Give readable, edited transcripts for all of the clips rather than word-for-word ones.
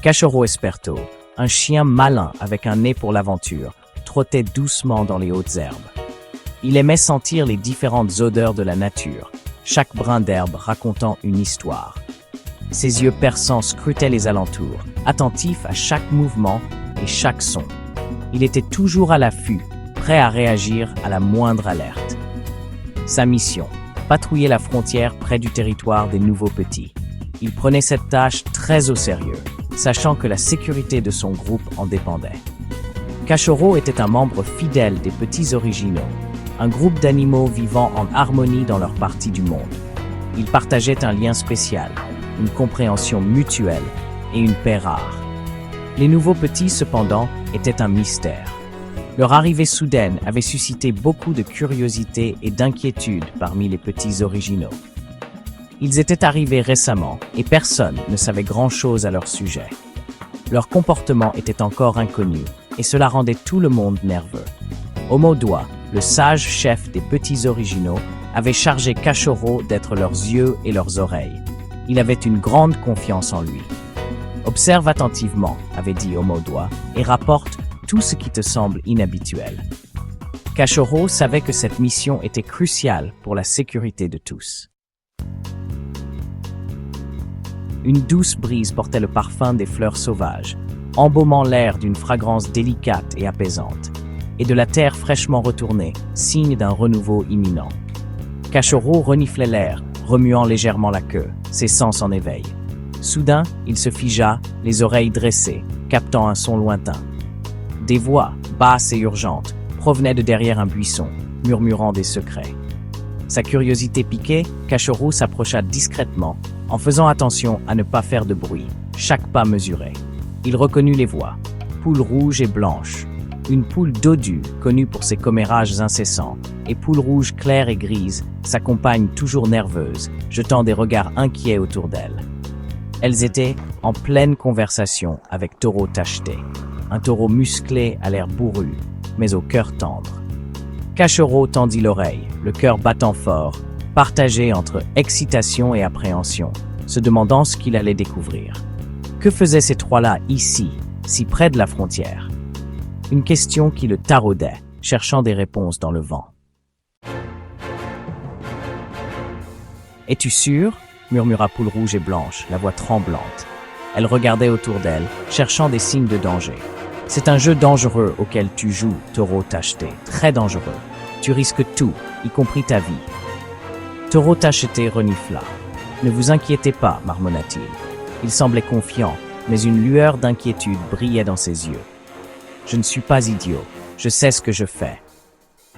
Cachorro Esperto, un chien malin avec un nez pour l'aventure, trottait doucement dans les hautes herbes. Il aimait sentir les différentes odeurs de la nature, chaque brin d'herbe racontant une histoire. Ses yeux perçants scrutaient les alentours, attentifs à chaque mouvement et chaque son. Il était toujours à l'affût, prêt à réagir à la moindre alerte. Sa mission, patrouiller la frontière près du territoire des nouveaux petits. Il prenait cette tâche très au sérieux, sachant que la sécurité de son groupe en dépendait. Cachorro était un membre fidèle des Petits Originaux, un groupe d'animaux vivant en harmonie dans leur partie du monde. Ils partageaient un lien spécial, une compréhension mutuelle et une paix rare. Les nouveaux petits, cependant, étaient un mystère. Leur arrivée soudaine avait suscité beaucoup de curiosité et d'inquiétude parmi les Petits Originaux. Ils étaient arrivés récemment et personne ne savait grand-chose à leur sujet. Leur comportement était encore inconnu et cela rendait tout le monde nerveux. Omodoua, le sage chef des Petits Originaux, avait chargé Cachorro d'être leurs yeux et leurs oreilles. Il avait une grande confiance en lui. « Observe attentivement », avait dit Omodoua, « et rapporte tout ce qui te semble inhabituel. » Cachorro savait que cette mission était cruciale pour la sécurité de tous. Une douce brise portait le parfum des fleurs sauvages, embaumant l'air d'une fragrance délicate et apaisante, et de la terre fraîchement retournée, signe d'un renouveau imminent. Cachorro reniflait l'air, remuant légèrement la queue, ses sens en éveil. Soudain, il se figea, les oreilles dressées, captant un son lointain. Des voix, basses et urgentes, provenaient de derrière un buisson, murmurant des secrets. Sa curiosité piquée, Cachorro s'approcha discrètement, en faisant attention à ne pas faire de bruit, chaque pas mesuré. Il reconnut les voix. Poule rouge et blanche. Une poule dodue, connue pour ses commérages incessants, et poule rouge claire et grise, sa compagne toujours nerveuse, jetant des regards inquiets autour d'elle. Elles étaient en pleine conversation avec Taureau Tacheté, un taureau musclé à l'air bourru, mais au cœur tendre. Cachorro tendit l'oreille, le cœur battant fort, partagé entre excitation et appréhension, se demandant ce qu'il allait découvrir. Que faisaient ces trois-là ici, si près de la frontière? Une question qui le taraudait, cherchant des réponses dans le vent. « Es-tu sûr ?» murmura Poule rouge et blanche, la voix tremblante. Elle regardait autour d'elle, cherchant des signes de danger. « C'est un jeu dangereux auquel tu joues, Taureau Tacheté, très dangereux. Tu risques tout, y compris ta vie. » Taureau Tacheté renifla. « Ne vous inquiétez pas, marmonna-t-il. » Il semblait confiant, mais une lueur d'inquiétude brillait dans ses yeux. « Je ne suis pas idiot, je sais ce que je fais. »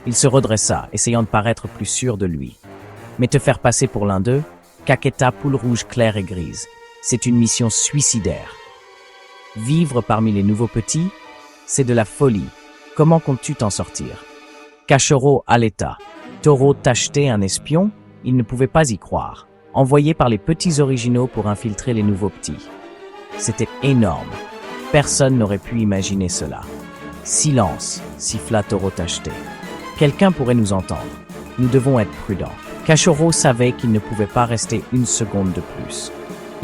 Il se redressa, essayant de paraître plus sûr de lui. « Mais te faire passer pour l'un d'eux, Caqueta poule rouge claire et grise, c'est une mission suicidaire. Vivre parmi les nouveaux petits, c'est de la folie. Comment comptes-tu t'en sortir? » Cachorro haleta. Taureau Tacheté, un espion? Il ne pouvait pas y croire. Envoyé par les Petits Originaux pour infiltrer les nouveaux petits. C'était énorme. Personne n'aurait pu imaginer cela. Silence, siffla Taureau Tacheté. Quelqu'un pourrait nous entendre. Nous devons être prudents. Cachorro savait qu'il ne pouvait pas rester une seconde de plus.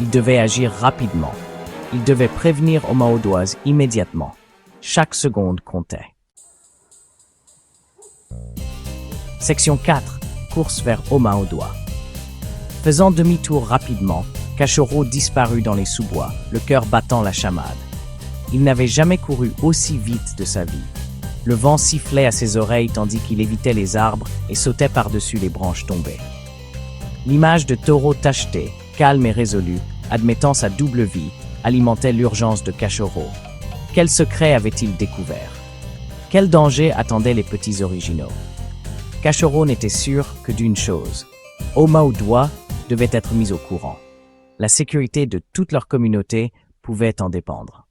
Il devait agir rapidement. Il devait prévenir Omaodouaz immédiatement. Chaque seconde comptait. Section 4. Course vers Omaodouaz. Faisant demi-tour rapidement, Cachorro disparut dans les sous-bois, le cœur battant la chamade. Il n'avait jamais couru aussi vite de sa vie. Le vent sifflait à ses oreilles tandis qu'il évitait les arbres et sautait par-dessus les branches tombées. L'image de Taureau Tacheté, calme et résolu, admettant sa double vie, alimentait l'urgence de Cachorro. Quel secret avait-il découvert? Quel danger attendaient les Petits Originaux? Cachorro n'était sûr que d'une chose. Omaodouaz devait être mis au courant. La sécurité de toute leur communauté pouvait en dépendre.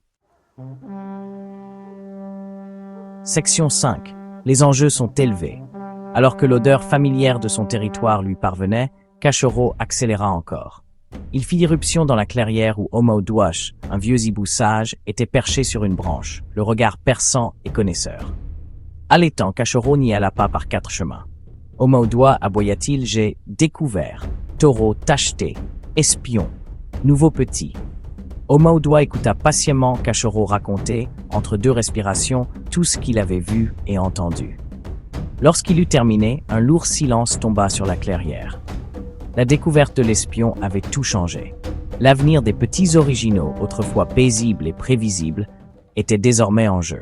Section 5. Les enjeux sont élevés. Alors que l'odeur familière de son territoire lui parvenait, Cachorro accéléra encore. Il fit irruption dans la clairière où Omaodouaz, un vieux hibou sage, était perché sur une branche, le regard perçant et connaisseur. Allaitant, Cachorro n'y alla pas par 4 chemins. Omaodouaz, aboya-t-il, j'ai découvert. Taureau Tacheté, espion, nouveau petit. Omaudwa écouta patiemment Cachorro raconter, entre deux respirations, tout ce qu'il avait vu et entendu. Lorsqu'il eut terminé, un lourd silence tomba sur la clairière. La découverte de l'espion avait tout changé. L'avenir des petits originaux, autrefois paisibles et prévisibles, était désormais en jeu.